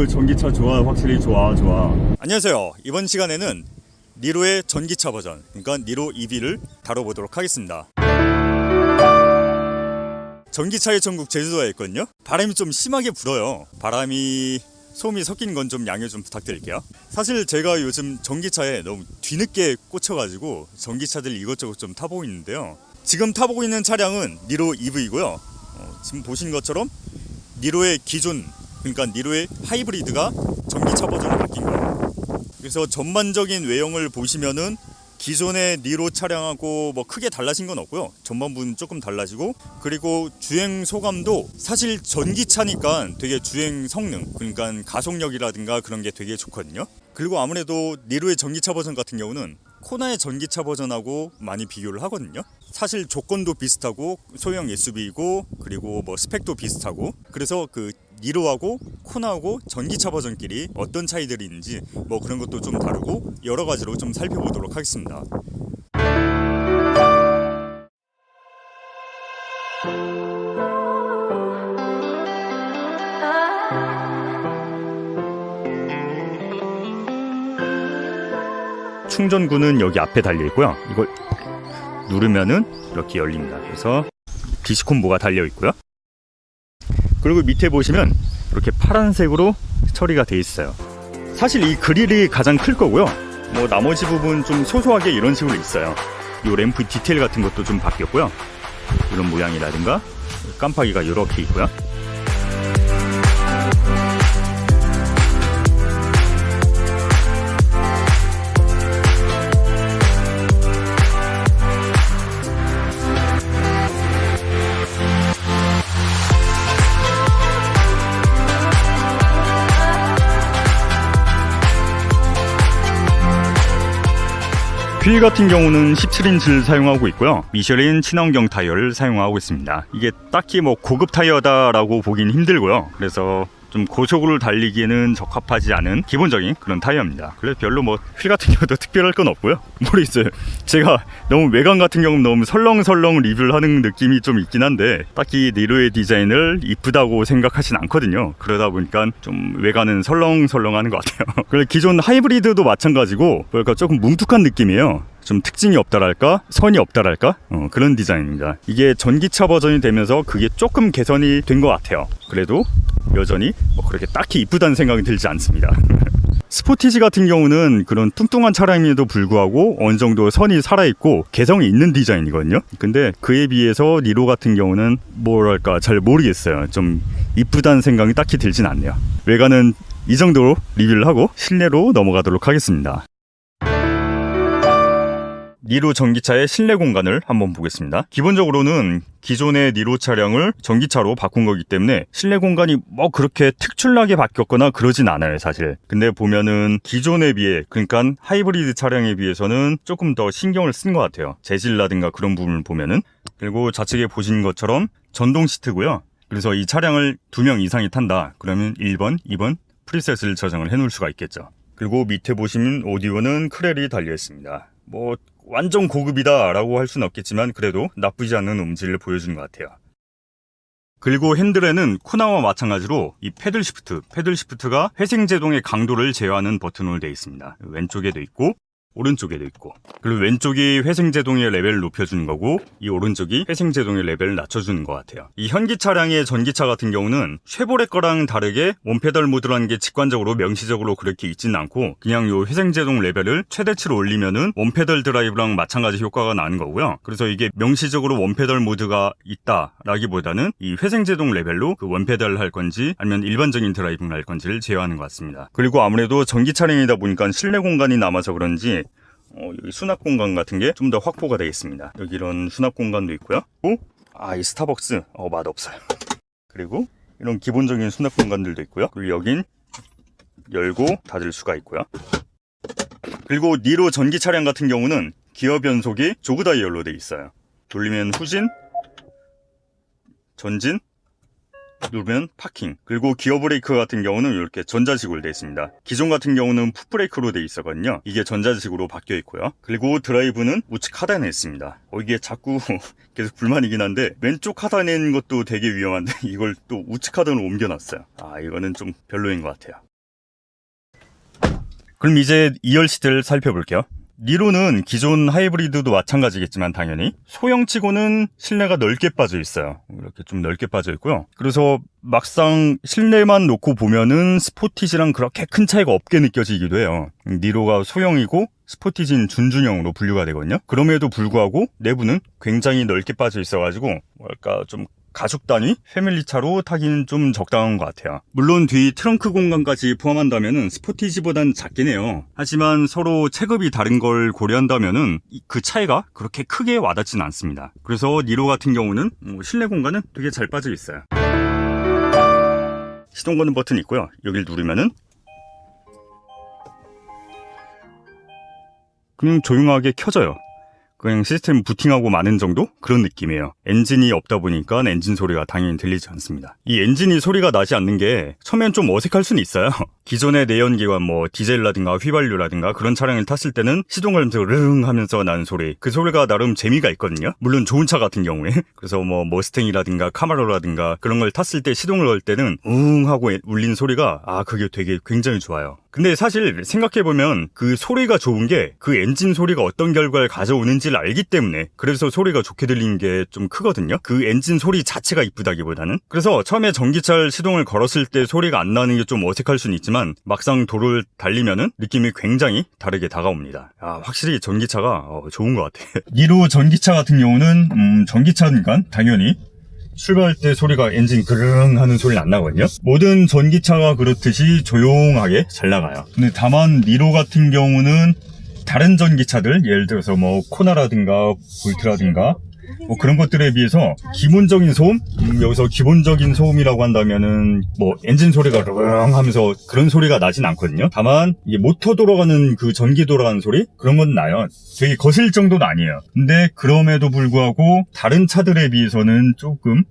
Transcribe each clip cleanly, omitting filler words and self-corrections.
어우, 전기차 좋아. 확실히 좋아. 안녕하세요. 이번 시간에는 니로의 전기차 버전, 그러니까 니로 EV를 다뤄보도록 하겠습니다. 전기차의 천국 제주도에 있거든요. 바람이 좀 심하게 불어요. 바람이 소음이 섞인 건 좀 양해 좀 부탁드릴게요. 사실 제가 요즘 전기차에 너무 뒤늦게 꽂혀가지고 전기차들 이것저것 좀 타보고 있는데요. 지금 타보고 있는 차량은 니로 EV이고요. 지금 보신 것처럼 니로의 기존, 그러니까 니로의 하이브리드가 전기차 버전으로 바뀐 거예요. 그래서 전반적인 외형을 보시면은 기존의 니로 차량하고 뭐 크게 달라진 건 없고요. 전반부는 조금 달라지고, 그리고 주행 소감도 사실 전기차니까 되게 주행 성능, 그러니까 가속력이라든가 그런 게 되게 좋거든요. 그리고 아무래도 니로의 전기차 버전 같은 경우는 코나의 전기차 버전하고 많이 비교를 하거든요. 사실 조건도 비슷하고 소형 SUV이고, 그리고 뭐 스펙도 비슷하고, 그래서 그 니로하고 코나하고 전기차 버전끼리 어떤 차이들이 있는지 뭐 그런 것도 좀 다루고 여러 가지로 좀 살펴보도록 하겠습니다. 충전구는 여기 앞에 달려 있고요. 이걸 누르면은 이렇게 열립니다. 그래서 디스콤보가 달려 있고요. 그리고 밑에 보시면 이렇게 파란색으로 처리가 돼 있어요. 사실 이 그릴이 가장 클 거고요. 뭐 나머지 부분 좀 소소하게 이런 식으로 있어요. 이 램프 디테일 같은 것도 좀 바뀌었고요. 이런 모양이라든가 깜빡이가 이렇게 있고요. 휠 같은 경우는 17인치를 사용하고 있고요. 미쉐린 친환경 타이어를 사용하고 있습니다. 이게 딱히 뭐 고급 타이어다라고 보긴 힘들고요. 그래서 좀 고속으로 달리기에는 적합하지 않은 기본적인 그런 타이어입니다. 그래서 별로 뭐 휠 같은 경우도 특별할 건 없고요. 모르겠어요. 제가 너무 외관 같은 경우는 너무 설렁설렁 리뷰를 하는 느낌이 좀 있긴 한데, 딱히 니로의 디자인을 이쁘다고 생각하진 않거든요. 그러다 보니까 좀 외관은 설렁설렁하는 것 같아요. 그리고 기존 하이브리드도 마찬가지고 그러니까 조금 뭉툭한 느낌이에요. 좀 특징이 없다랄까? 선이 없다랄까? 그런 디자인입니다. 이게 전기차 버전이 되면서 그게 조금 개선이 된 것 같아요. 그래도 여전히 뭐 그렇게 딱히 이쁘다는 생각이 들지 않습니다. 스포티지 같은 경우는 그런 뚱뚱한 차량임에도 불구하고 어느 정도 선이 살아있고 개성이 있는 디자인이거든요. 근데 그에 비해서 니로 같은 경우는 뭐랄까 잘 모르겠어요. 좀 이쁘다는 생각이 딱히 들진 않네요. 외관은 이 정도로 리뷰를 하고 실내로 넘어가도록 하겠습니다. 니로 전기차의 실내 공간을 한번 보겠습니다. 기본적으로는 기존의 니로 차량을 전기차로 바꾼 거기 때문에 실내 공간이 뭐 그렇게 특출나게 바뀌었거나 그러진 않아요, 사실. 근데 보면은 기존에 비해, 그러니까 하이브리드 차량에 비해서는 조금 더 신경을 쓴 것 같아요. 재질이라든가 그런 부분을 보면은. 그리고 좌측에 보신 것처럼 전동 시트고요. 그래서 이 차량을 2명 이상이 탄다 그러면 1번, 2번 프리셋을 저장을 해 놓을 수가 있겠죠. 그리고 밑에 보시면 오디오는 크렐이 달려 있습니다. 뭐 완전 고급이다 라고 할 수는 없겠지만 그래도 나쁘지 않은 음질을 보여주는 것 같아요. 그리고 핸들에는 코나와 마찬가지로 이 패들 시프트가 회생 제동의 강도를 제어하는 버튼으로 되어 있습니다. 왼쪽에도 있고 오른쪽에도 있고, 그리고 왼쪽이 회생제동의 레벨을 높여주는 거고 이 오른쪽이 회생제동의 레벨을 낮춰주는 것 같아요. 이 현기 차량의 전기차 같은 경우는 쉐보레 거랑 다르게 원페달 모드라는 게 직관적으로 명시적으로 그렇게 있지는 않고 그냥 요 회생제동 레벨을 최대치로 올리면은 원페달 드라이브랑 마찬가지 효과가 나는 거고요. 그래서 이게 명시적으로 원페달 모드가 있다라기보다는 이 회생제동 레벨로 그 원페달을 할 건지 아니면 일반적인 드라이브를 할 건지를 제어하는 것 같습니다. 그리고 아무래도 전기 차량이다 보니까 실내 공간이 남아서 그런지 여기 수납 공간 같은 게 좀 더 확보가 되어 있습니다. 여기 이런 수납 공간도 있고요. 이 스타벅스 맛없어요. 그리고 이런 기본적인 수납 공간들도 있고요. 그리고 여긴 열고 닫을 수가 있고요. 그리고 니로 전기 차량 같은 경우는 기어 변속이 조그 다이얼로 되어 있어요. 돌리면 후진, 전진, 누르면 파킹. 그리고 기어 브레이크 같은 경우는 이렇게 전자식으로 되어 있습니다. 기존 같은 경우는 풋브레이크로 되어 있었거든요. 이게 전자식으로 바뀌어 있고요. 그리고 드라이브는 우측 하단에 있습니다. 이게 자꾸 계속 불만이긴 한데 왼쪽 하단에 있는 것도 되게 위험한데 이걸 또 우측 하단으로 옮겨놨어요. 이거는 좀 별로인 것 같아요. 그럼 이제 2열 시트를 살펴볼게요. 니로는 기존 하이브리드도 마찬가지겠지만 당연히 소형치고는 실내가 넓게 빠져 있어요. 이렇게 좀 넓게 빠져 있고요. 그래서 막상 실내만 놓고 보면은 스포티지랑 그렇게 큰 차이가 없게 느껴지기도 해요. 니로가 소형이고 스포티지는 준준형으로 분류가 되거든요. 그럼에도 불구하고 내부는 굉장히 넓게 빠져 있어가지고 뭐랄까 좀 가족 단위 패밀리차로 타기는 좀 적당한 것 같아요. 물론 뒤 트렁크 공간까지 포함한다면은 스포티지보단 작긴 해요. 하지만 서로 체급이 다른 걸 고려한다면은 그 차이가 그렇게 크게 와닿진 않습니다. 그래서 니로 같은 경우는 실내 공간은 되게 잘 빠져 있어요. 시동 거는 버튼이 있고요. 여기를 누르면은 그냥 조용하게 켜져요. 그냥 시스템 부팅하고 마는 정도? 그런 느낌이에요. 엔진이 없다 보니까 엔진 소리가 당연히 들리지 않습니다. 이 엔진이 소리가 나지 않는 게 처음엔 좀 어색할 수는 있어요. 기존의 내연기관 디젤이라든가 휘발유라든가 그런 차량을 탔을 때는 시동을 하면서 르릉 하면서 나는 소리, 그 소리가 나름 재미가 있거든요. 물론 좋은 차 같은 경우에. 그래서 머스탱이라든가 카마로라든가 그런 걸 탔을 때 시동을 걸 때는 웅 하고 울린 소리가 그게 되게 굉장히 좋아요. 근데 사실 생각해보면 그 소리가 좋은 게 그 엔진 소리가 어떤 결과를 가져오는지를 알기 때문에, 그래서 소리가 좋게 들리는 게 좀 크거든요. 그 엔진 소리 자체가 이쁘다기보다는. 그래서 처음에 전기차를 시동을 걸었을 때 소리가 안 나는 게 좀 어색할 수는 있지만 막상 도로를 달리면은 느낌이 굉장히 다르게 다가옵니다. 확실히 전기차가 좋은 것 같아. 니로 전기차 같은 경우는 전기차니까 당연히 출발할 때 소리가 엔진 그릉 하는 소리는 안 나거든요. 모든 전기차가 그렇듯이 조용하게 잘 나가요. 근데 다만 니로 같은 경우는 다른 전기차들, 예를 들어서 코나라든가 볼트라든가 그런 것들에 비해서 기본적인 소음? 여기서 기본적인 소음이라고 한다면은 엔진 소리가 르릉 하면서 그런 소리가 나진 않거든요. 다만 이게 모터 돌아가는 그 전기 돌아가는 소리? 그런 건 나요. 되게 거슬 정도는 아니에요. 근데 그럼에도 불구하고 다른 차들에 비해서는 조금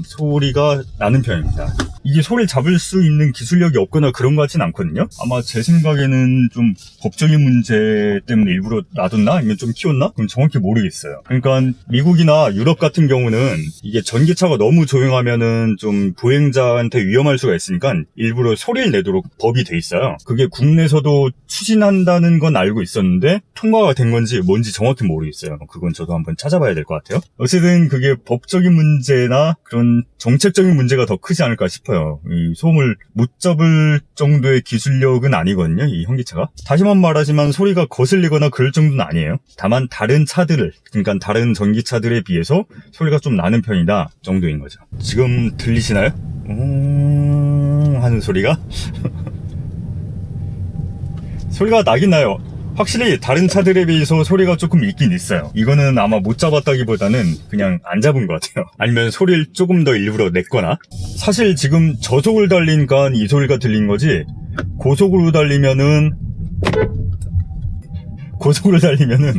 소리가 나는 편입니다. 이게 소리를 잡을 수 있는 기술력이 없거나 그런 것 같진 않거든요. 아마 제 생각에는 좀 법적인 문제 때문에 일부러 놔뒀나? 아니면 좀 키웠나? 그건 정확히 모르겠어요. 그러니까 미국이나 유럽 같은 경우는 이게 전기차가 너무 조용하면은 좀 보행자한테 위험할 수가 있으니까 일부러 소리를 내도록 법이 돼 있어요. 그게 국내에서도 추진한다는 건 알고 있었는데 통과가 된 건지 뭔지 정확히 모르겠어요. 그건 저도 한번 찾아봐야 될 것 같아요. 어쨌든 그게 법적인 문제나 그런 정책적인 문제가 더 크지 않을까 싶어요. 이 소음을 못 잡을 정도의 기술력은 아니거든요, 이 현기차가. 다시만 말하지만 소리가 거슬리거나 그럴 정도는 아니에요. 다만 다른 차들을, 그러니까 다른 전기차들에 비해서 소리가 좀 나는 편이다 정도인 거죠. 지금 들리시나요? 하는 소리가? 소리가 나긴 나요. 확실히 다른 차들에 비해서 소리가 조금 있긴 있어요. 이거는 아마 못 잡았다기보다는 그냥 안 잡은 것 같아요. 아니면 소리를 조금 더 일부러 냈거나. 사실 지금 저속을 달리니까 이 소리가 들린 거지, 고속으로 달리면은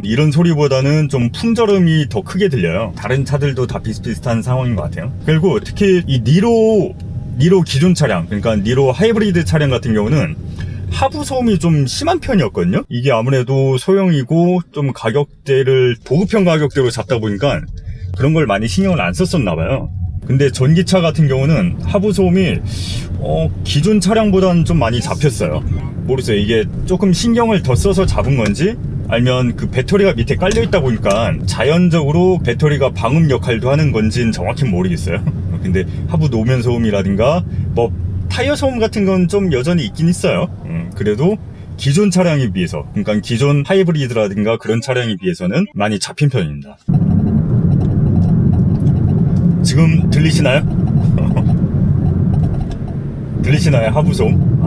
이런 소리보다는 좀 풍절음이 더 크게 들려요. 다른 차들도 다 비슷비슷한 상황인 것 같아요. 그리고 특히 이 니로 기존 차량, 그러니까 니로 하이브리드 차량 같은 경우는 하부 소음이 좀 심한 편이었거든요. 이게 아무래도 소형이고 좀 가격대를 보급형 가격대로 잡다 보니까 그런 걸 많이 신경을 안 썼었나 봐요. 근데 전기차 같은 경우는 하부 소음이 기존 차량보다는 좀 많이 잡혔어요. 모르겠어요. 이게 조금 신경을 더 써서 잡은 건지, 아니면 그 배터리가 밑에 깔려 있다 보니까 자연적으로 배터리가 방음 역할도 하는 건지는 정확히 모르겠어요. 근데 하부 노면 소음이라든가 타이어 소음 같은 건 좀 여전히 있긴 있어요. 그래도 기존 차량에 비해서, 그러니까 기존 하이브리드라든가 그런 차량에 비해서는 많이 잡힌 편입니다. 지금 들리시나요? 들리시나요? 하부 소음?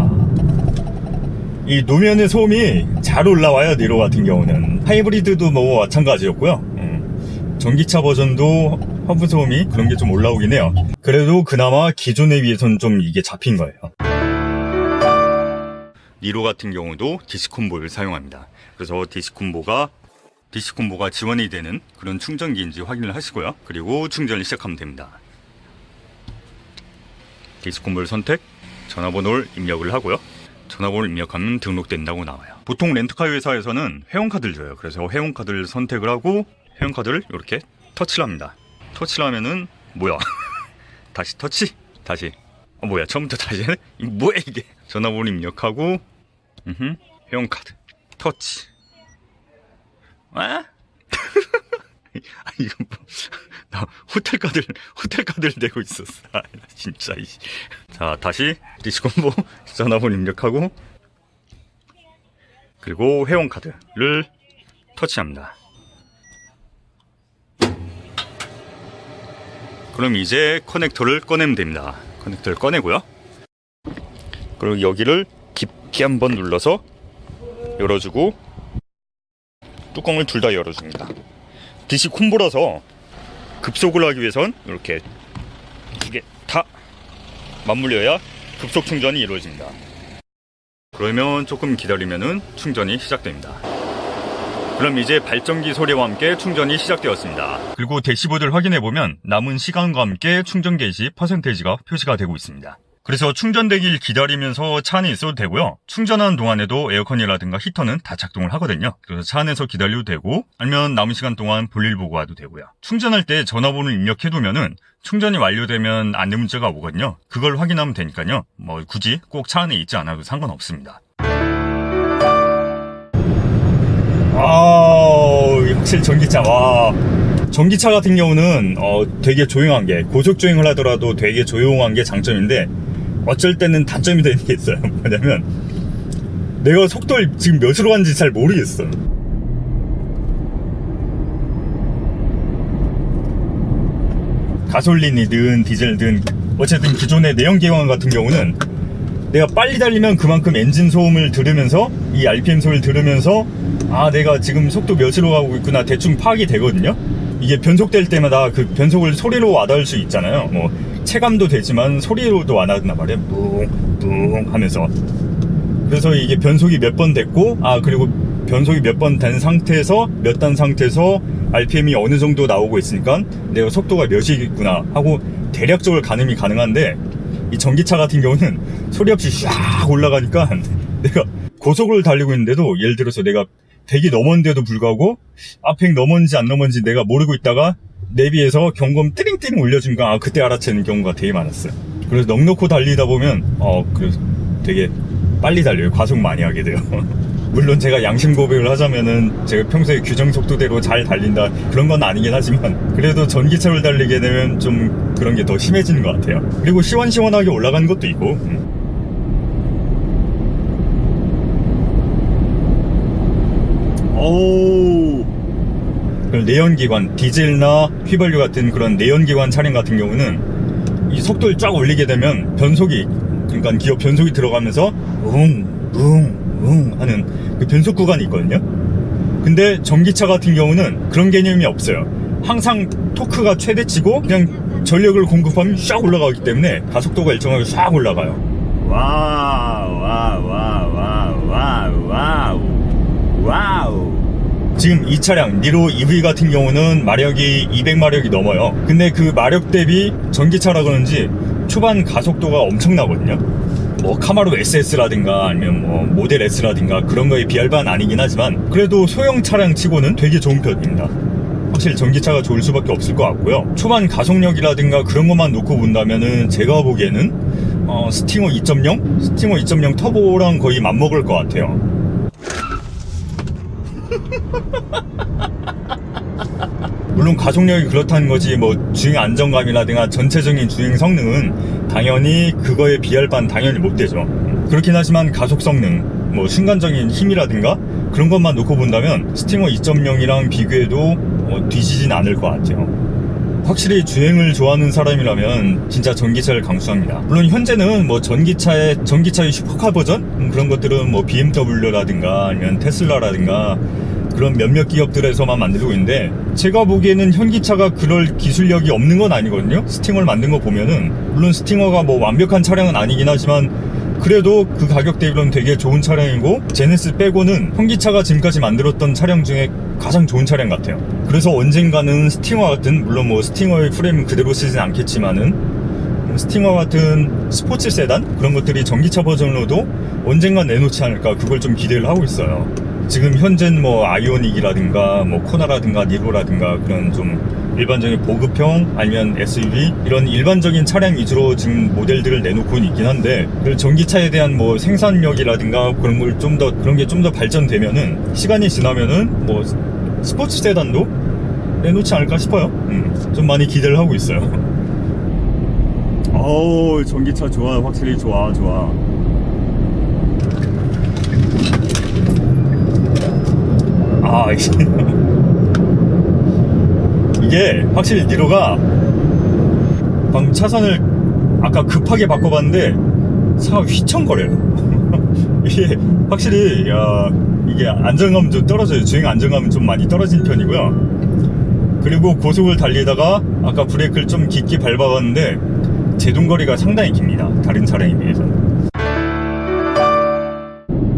이 노면의 소음이 잘 올라와요. 니로 같은 경우는 하이브리드도 마찬가지였고요. 전기차 버전도 하부 소음이 그런 게 좀 올라오긴 해요. 그래도 그나마 기존에 비해서는 좀 이게 잡힌 거예요. 니로 같은 경우도 디스콤보를 사용합니다. 그래서 디스콤보가 지원이 되는 그런 충전기인지 확인을 하시고요. 그리고 충전을 시작하면 됩니다. 디스콤보를 선택, 전화번호를 입력을 하고요. 전화번호를 입력하면 등록된다고 나와요. 보통 렌트카 회사에서는 회원카드를 줘요. 그래서 회원카드를 선택을 하고 회원카드를 이렇게 터치를 합니다. 터치를 하면은 다시 터치? 처음부터 다시 해? 뭐야 이게? 전화번호 입력하고 회원카드 터치. 아? 이거 뭐, 나 호텔카드를 내고 있었어. 아, 진짜. 자, 다시 디스콤보 전화번호 입력하고, 그리고 회원카드를 터치합니다. 그럼 이제 커넥터를 꺼내면 됩니다. 커넥터를 꺼내고요. 그리고 여기를 깊게 한번 눌러서 열어주고, 뚜껑을 둘 다 열어줍니다. DC 콤보라서 급속을 하기 위해선 이렇게 이게 다 맞물려야 급속 충전이 이루어집니다. 그러면 조금 기다리면은 충전이 시작됩니다. 그럼 이제 발전기 소리와 함께 충전이 시작되었습니다. 그리고 대시보드를 확인해보면 남은 시간과 함께 충전 게이지 퍼센테이지가 표시가 되고 있습니다. 그래서 충전되길 기다리면서 차 안에 있어도 되고요. 충전하는 동안에도 에어컨이라든가 히터는 다 작동을 하거든요. 그래서 차 안에서 기다려도 되고, 아니면 남은 시간 동안 볼일 보고 와도 되고요. 충전할 때 전화번호를 입력해두면은 충전이 완료되면 안내 문자가 오거든요. 그걸 확인하면 되니까요. 뭐 굳이 꼭 차 안에 있지 않아도 상관없습니다. 확실히 전기차. 와, 전기차 같은 경우는 되게 조용한 게, 고속주행을 하더라도 되게 조용한 게 장점인데, 어쩔 때는 단점이 되는 게 있어요. 뭐냐면 내가 속도를 지금 몇으로 가는지 잘 모르겠어. 가솔린이든 디젤이든 어쨌든 기존의 내연기관 같은 경우는 내가 빨리 달리면 그만큼 엔진 소음을 들으면서, 이 RPM 소리를 들으면서, 아, 내가 지금 속도 몇으로 가고 있구나 대충 파악이 되거든요. 이게 변속될 때마다 그 변속을 소리로 와닿을 수 있잖아요. 뭐 체감도 되지만 소리로도 와닿는단 말이에요. 뿡뿡 하면서. 그래서 이게 변속이 몇 번 됐고, 그리고 변속이 몇 번 된 상태에서, 몇 단 상태에서 RPM이 어느 정도 나오고 있으니까 내가 속도가 몇이겠구나 하고 대략적으로 가늠이 가능한데, 이 전기차 같은 경우는 소리 없이 샥 올라가니까 내가 고속을 달리고 있는데도, 예를 들어서 내가 100이 넘었는데도 불구하고 앞에 넘었는지 안 넘었는지 내가 모르고 있다가 내비에서 경고음 띠링띠링 울려주니까 그때 알아채는 경우가 되게 많았어요. 그래서 넉넉히 달리다 보면 그래서 되게 빨리 달려요. 과속 많이 하게 돼요. 물론 제가 양심 고백을 하자면은 제가 평소에 규정 속도대로 잘 달린다 그런 건 아니긴 하지만, 그래도 전기차를 달리게 되면 좀 그런 게 더 심해지는 것 같아요. 그리고 시원시원하게 올라가는 것도 있고. 내연기관, 디젤이나 휘발유 같은 그런 내연기관 차량 같은 경우는 이 속도를 쫙 올리게 되면 변속이, 그러니까 기어 변속이 들어가면서 웅 하는 그 변속 구간이 있거든요. 근데 전기차 같은 경우는 그런 개념이 없어요. 항상 토크가 최대치고 그냥 전력을 공급하면 쫙 올라가기 때문에 가속도가 일정하게 쫙 올라가요. 와우. 지금 이 차량 니로 EV 같은 경우는 마력이 200마력이 넘어요. 근데 그 마력 대비 전기차라 그런지 초반 가속도가 엄청나거든요. 뭐 카마로 SS라든가 아니면 뭐 모델 S라든가 그런 거에 비할 바는 아니긴 하지만, 그래도 소형 차량 치고는 되게 좋은 편입니다. 확실히 전기차가 좋을 수밖에 없을 것 같고요. 초반 가속력이라든가 그런 것만 놓고 본다면은 제가 보기에는 스팅어 2.0 터보랑 거의 맞먹을 것 같아요. 물론 가속력이 그렇다는 거지 뭐 주행 안정감이라든가 전체적인 주행 성능은 당연히 그거에 비할 바는 당연히 못 되죠. 그렇긴 하지만 가속 성능, 뭐 순간적인 힘이라든가 그런 것만 놓고 본다면 스팅어 2.0이랑 비교해도 뒤지진 않을 것 같아요. 확실히 주행을 좋아하는 사람이라면 진짜 전기차를 강추합니다. 물론 현재는 뭐 전기차의 슈퍼카 버전 그런 것들은 뭐 BMW라든가 아니면 테슬라라든가 그런 몇몇 기업들에서만 만들고 있는데, 제가 보기에는 현기차가 그럴 기술력이 없는 건 아니거든요. 스팅어를 만든 거 보면은, 물론 스팅어가 뭐 완벽한 차량은 아니긴 하지만 그래도 그 가격 대비로는 되게 좋은 차량이고, 제네시스 빼고는 현기차가 지금까지 만들었던 차량 중에 가장 좋은 차량 같아요. 그래서 언젠가는 스팅어 같은, 물론 뭐 스팅어의 프레임은 그대로 쓰진 않겠지만은 스팅어 같은 스포츠 세단 그런 것들이 전기차 버전으로도 언젠가 내놓지 않을까, 그걸 좀 기대를 하고 있어요. 지금 현재는 뭐 아이오닉이라든가 뭐 코나라든가 니로라든가 그런 좀 일반적인 보급형 아니면 SUV 이런 일반적인 차량 위주로 지금 모델들을 내놓고는 있긴 한데, 그 전기차에 대한 뭐 생산력이라든가 그런 걸 그런 게 좀 더 발전되면은, 시간이 지나면은 뭐 스포츠 세단도 내놓지 않을까 싶어요. 좀 많이 기대를 하고 있어요. 어우, 전기차 좋아. 확실히 좋아. 이게 확실히 니로가 방금 차선을 아까 급하게 바꿔봤는데 차가 휘청거려요. 이게 확실히 이게 안정감은 좀 떨어져요. 주행 안정감은 좀 많이 떨어진 편이고요. 그리고 고속을 달리다가 아까 브레이크를 좀 깊게 밟아봤는데 제동거리가 상당히 깁니다. 다른 차량에 비해서는.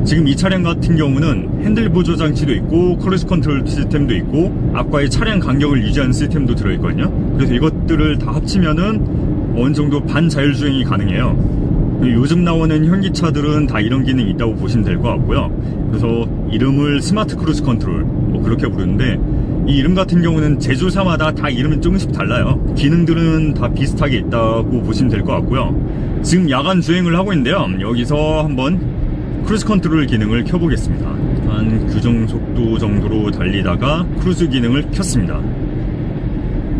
지금 이 차량 같은 경우는 핸들 보조 장치도 있고 크루즈 컨트롤 시스템도 있고 앞과의 차량 간격을 유지하는 시스템도 들어있거든요. 그래서 이것들을 다 합치면은 어느 정도 반자율주행이 가능해요. 요즘 나오는 현기차들은 다 이런 기능이 있다고 보시면 될 것 같고요. 그래서 이름을 스마트 크루즈 컨트롤 뭐 그렇게 부르는데, 이 이름 같은 경우는 제조사마다 다 이름이 조금씩 달라요. 기능들은 다 비슷하게 있다고 보시면 될 것 같고요. 지금 야간 주행을 하고 있는데요. 여기서 한번 크루즈 컨트롤 기능을 켜보겠습니다. 한 규정 속도 정도로 달리다가 크루즈 기능을 켰습니다.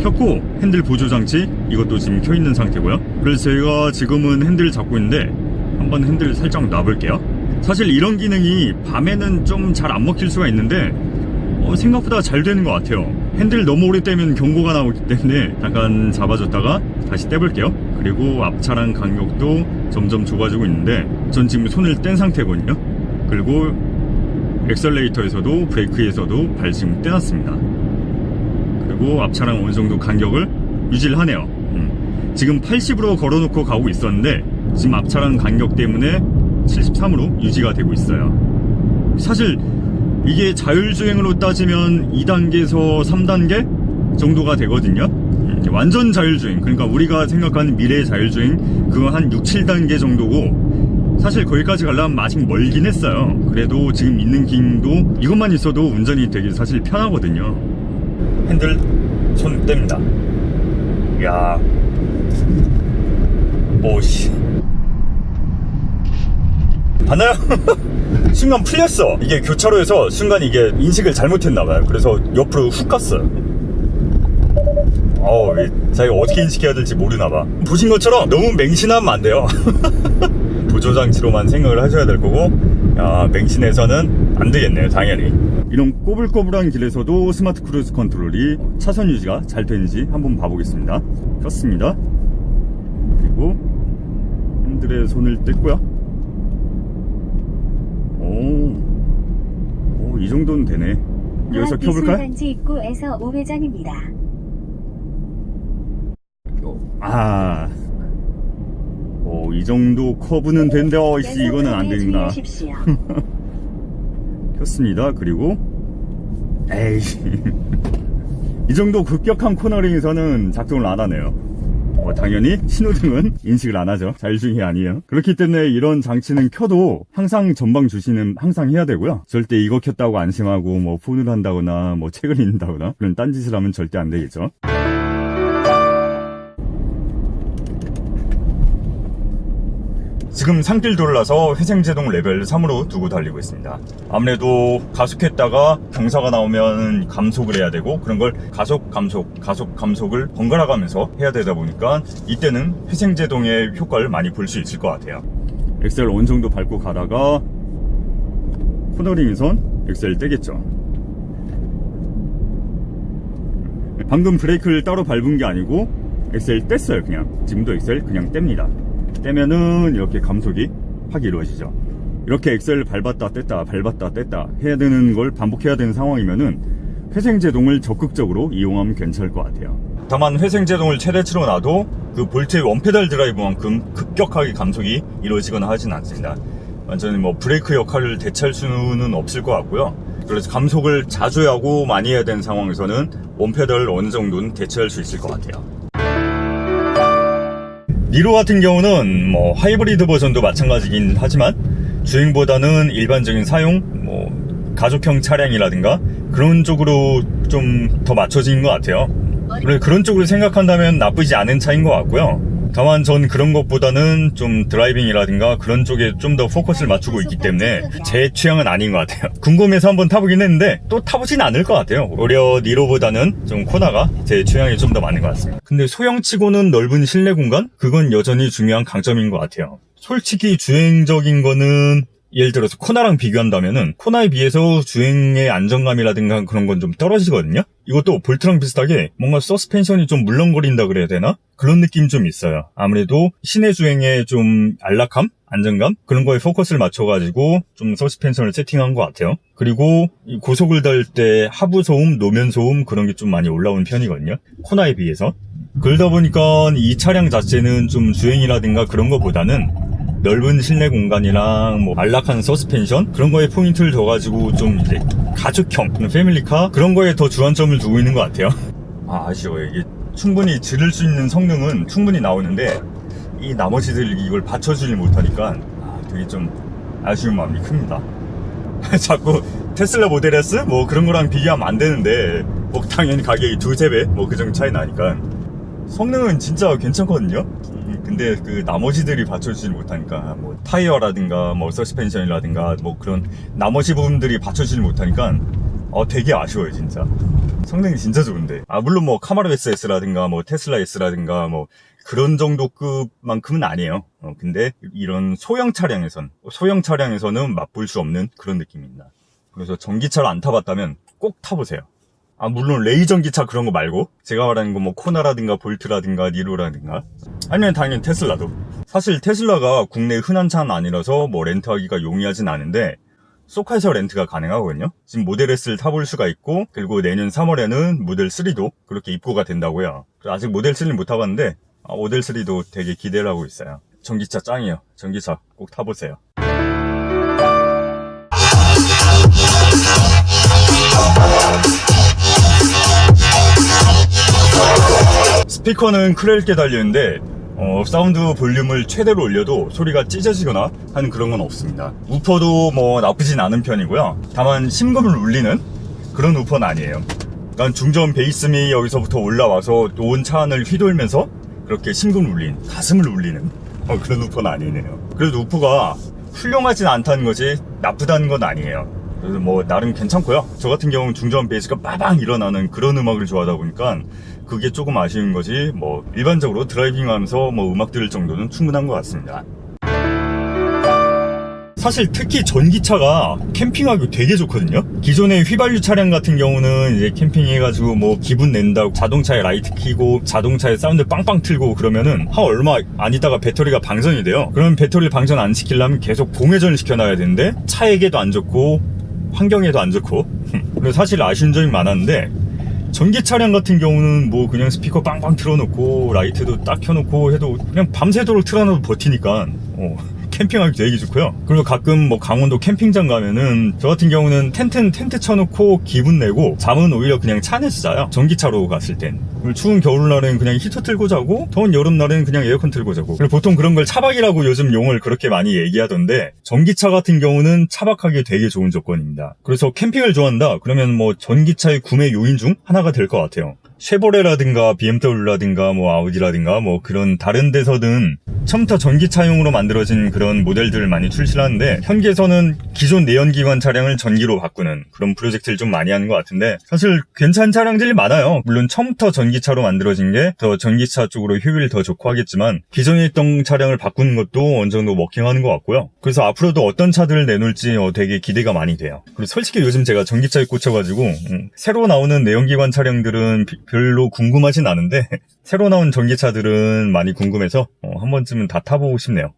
켰고 핸들 보조 장치 이것도 지금 켜있는 상태고요. 그래서 제가 지금은 핸들을 잡고 있는데 한번 핸들을 살짝 놔볼게요. 사실 이런 기능이 밤에는 좀 잘 안 먹힐 수가 있는데 생각보다 잘 되는 것 같아요. 핸들 너무 오래 떼면 경고가 나오기 때문에 잠깐 잡아줬다가 다시 떼볼게요. 그리고 앞차랑 간격도 점점 좁아지고 있는데 전 지금 손을 뗀 상태거든요. 그리고 엑셀레이터에서도 브레이크에서도 발 지금 떼놨습니다. 그리고 앞차랑 어느 정도 간격을 유지를 하네요. 지금 80으로 걸어놓고 가고 있었는데 지금 앞차랑 간격 때문에 73으로 유지가 되고 있어요. 사실 이게 자율주행으로 따지면 2단계에서 3단계 정도가 되거든요. 완전 자율주행, 그러니까 우리가 생각하는 미래의 자율주행 그거 한 6, 7단계 정도고, 사실 거기까지 가려면 아직 멀긴 했어요. 그래도 지금 있는 기능도 이것만 있어도 운전이 되게 사실 편하거든요. 핸들 손 뗍니다. 이야, 오씨, 봤나요? 순간 풀렸어. 이게 교차로에서 순간 이게 인식을 잘못했나봐요. 그래서 옆으로 훅 갔어요. 자기가 어떻게 인식해야 될지 모르나봐. 보신 것처럼 너무 맹신하면 안 돼요. 보조장치로만 생각을 하셔야 될 거고, 맹신해서는 안 되겠네요. 당연히. 이런 꼬불꼬불한 길에서도 스마트 크루즈 컨트롤이 차선 유지가 잘 되는지 한번 봐보겠습니다. 켰습니다. 그리고 핸들에 손을 뗐고요. 이 정도는 되네. 여기서 켜볼까요? 단지 입구에서 우회전입니다. 이 정도 커브는 된데, 이거는 안 되는구나. 켰습니다. 그리고, 이 정도 급격한 코너링에서는 작동을 안 하네요. 당연히 신호등은 인식을 안 하죠. 자율주행이 아니에요. 그렇기 때문에 이런 장치는 켜도 항상 전방 주시는 항상 해야 되고요. 절대 이거 켰다고 안심하고 뭐 폰을 한다거나 뭐 책을 읽는다거나 그런 딴짓을 하면 절대 안 되겠죠. 지금 산길도를 나서 회생제동 레벨 3으로 두고 달리고 있습니다. 아무래도 가속했다가 경사가 나오면 감속을 해야 되고, 그런 걸 가속 감속을 번갈아 가면서 해야 되다 보니까 이때는 회생제동의 효과를 많이 볼 수 있을 것 같아요. 엑셀 어느 정도 밟고 가다가 코너링에선 엑셀 떼겠죠. 방금 브레이크를 따로 밟은 게 아니고 엑셀 뗐어요. 그냥 지금도 엑셀 그냥 뗍니다. 떼면은 이렇게 감속이 확 이루어지죠. 이렇게 엑셀을 밟았다 뗐다 해야 되는 걸 반복해야 되는 상황이면은 회생제동을 적극적으로 이용하면 괜찮을 것 같아요. 다만 회생제동을 최대치로 놔도 그 볼트의 원페달 드라이브만큼 급격하게 감속이 이루어지거나 하진 않습니다. 완전히 뭐 브레이크 역할을 대체할 수는 없을 것 같고요. 그래서 감속을 자주 하고 많이 해야 되는 상황에서는 원페달을 어느 정도는 대체할 수 있을 것 같아요. 니로 같은 경우는 뭐 하이브리드 버전도 마찬가지긴 하지만 주행보다는 일반적인 사용, 뭐 가족형 차량이라든가 그런 쪽으로 좀 더 맞춰진 것 같아요. 그래, 그런 쪽으로 생각한다면 나쁘지 않은 차인 것 같고요. 다만 전 그런 것보다는 좀 드라이빙이라든가 그런 쪽에 좀 더 포커스를 맞추고 있기 때문에 제 취향은 아닌 것 같아요. 궁금해서 한번 타보긴 했는데 또 타보진 않을 것 같아요. 오히려 니로보다는 좀 코나가 제 취향이 좀 더 맞는 것 같습니다. 근데 소형치고는 넓은 실내 공간? 그건 여전히 중요한 강점인 것 같아요. 솔직히 주행적인 거는 예를 들어서 코나랑 비교한다면은 코나에 비해서 주행의 안정감이라든가 그런 건 좀 떨어지거든요. 이것도 볼트랑 비슷하게 뭔가 서스펜션이 좀 물렁거린다 그래야 되나? 그런 느낌 좀 있어요. 아무래도 시내 주행의 좀 안락함? 안정감? 그런 거에 포커스를 맞춰가지고 좀 서스펜션을 세팅한 것 같아요. 그리고 이 고속을 달 때 하부 소음, 노면 소음 그런 게 좀 많이 올라오는 편이거든요. 코나에 비해서. 그러다 보니까 이 차량 자체는 좀 주행이라든가 그런 거보다는 넓은 실내 공간이랑 뭐 안락한 서스펜션 그런 거에 포인트를 둬가지고 좀 이제 가족형 패밀리카 그런 거에 더 주안점을 두고 있는 것 같아요. 아쉬워요. 이게 충분히 지를 수 있는 성능은 충분히 나오는데 이 나머지들이 이걸 받쳐주지 못하니까 되게 좀 아쉬운 마음이 큽니다. 자꾸 테슬라 모델 S 뭐 그런 거랑 비교하면 안 되는데 뭐 당연히 가격이 2~3배 뭐 그 정도 차이 나니까 성능은 진짜 괜찮거든요. 근데 그 나머지들이 받쳐주지 못하니까 뭐 타이어라든가 뭐 서스펜션이라든가 뭐 그런 나머지 부분들이 받쳐주지 못하니까 되게 아쉬워요 진짜. 성능이 진짜 좋은데 물론 뭐 카마로 SS라든가 뭐 테슬라 S라든가 뭐 그런 정도 급만큼은 아니에요. 근데 이런 소형 차량에서는 맛볼 수 없는 그런 느낌입니다. 그래서 전기차를 안 타봤다면 꼭 타보세요. 물론 레이 전기차 그런 거 말고 제가 말하는 거 뭐 코나라든가 볼트라든가 니로라든가 아니면 당연히 테슬라도. 사실 테슬라가 국내 흔한 차는 아니라서 뭐 렌트하기가 용이하진 않은데 쏘카에서 렌트가 가능하거든요. 지금 모델 S를 타볼 수가 있고 그리고 내년 3월에는 모델 3도 그렇게 입고가 된다고요. 아직 모델 3는 못 타봤는데 모델 3도 되게 기대를 하고 있어요. 전기차 짱이에요. 전기차 꼭 타보세요. 스피커는 크레일게 달려있는데 사운드 볼륨을 최대로 올려도 소리가 찢어지거나 하는 그런 건 없습니다. 우퍼도 뭐 나쁘진 않은 편이고요. 다만 심금을 울리는 그런 우퍼는 아니에요. 그러니까 중저음 베이스미 여기서부터 올라와서 온 차 안을 휘돌면서 그렇게 심금을 울리는, 가슴을 울리는 그런 우퍼는 아니네요. 그래도 우퍼가 훌륭하진 않다는 거지 나쁘다는 건 아니에요. 그래서 뭐 나름 괜찮고요. 저 같은 경우는 중저음 베이스가 빠방 일어나는 그런 음악을 좋아하다 보니까 그게 조금 아쉬운 거지 뭐 일반적으로 드라이빙하면서 뭐 음악 들을 정도는 충분한 것 같습니다. 사실 특히 전기차가 캠핑하기 되게 좋거든요. 기존의 휘발유 차량 같은 경우는 이제 캠핑해가지고 뭐 기분 낸다고 자동차에 라이트 켜고 자동차에 사운드 빵빵 틀고 그러면은 얼마 안 있다가 배터리가 방전이 돼요. 그러면 배터리를 방전 안 시키려면 계속 봉회전을 시켜놔야 되는데 차에게도 안 좋고 환경에도 안 좋고 그래서 사실 아쉬운 점이 많았는데 전기 차량 같은 경우는 뭐 그냥 스피커 빵빵 틀어놓고 라이트도 딱 켜놓고 해도 그냥 밤새도록 틀어놔도 버티니까 캠핑하기 되게 좋고요. 그리고 가끔 뭐 강원도 캠핑장 가면은 저 같은 경우는 텐트 쳐놓고 기분 내고 잠은 오히려 그냥 차 안에서 자요. 전기차로 갔을 땐. 그리고 추운 겨울날엔 그냥 히터 틀고 자고 더운 여름날엔 그냥 에어컨 틀고 자고. 그리고 보통 그런 걸 차박이라고 요즘 용어를 그렇게 많이 얘기하던데 전기차 같은 경우는 차박하기 되게 좋은 조건입니다. 그래서 캠핑을 좋아한다 그러면 뭐 전기차의 구매 요인 중 하나가 될 것 같아요. 쉐보레라든가 BMW라든가 뭐 아우디라든가 뭐 그런 다른 데서는 처음부터 전기차용으로 만들어진 그런 모델들을 많이 출시하는데 현기에서는 기존 내연기관 차량을 전기로 바꾸는 그런 프로젝트를 좀 많이 하는 것 같은데 사실 괜찮은 차량들이 많아요. 물론 처음부터 전기차로 만들어진 게 더 전기차 쪽으로 효율이 더 좋고 하겠지만 기존에 있던 차량을 바꾸는 것도 어느 정도 워킹하는 것 같고요. 그래서 앞으로도 어떤 차들을 내놓을지 되게 기대가 많이 돼요. 그리고 솔직히 요즘 제가 전기차에 꽂혀가지고 새로 나오는 내연기관 차량들은 별로 궁금하진 않은데 새로 나온 전기차들은 많이 궁금해서 한 번쯤은 다 타보고 싶네요.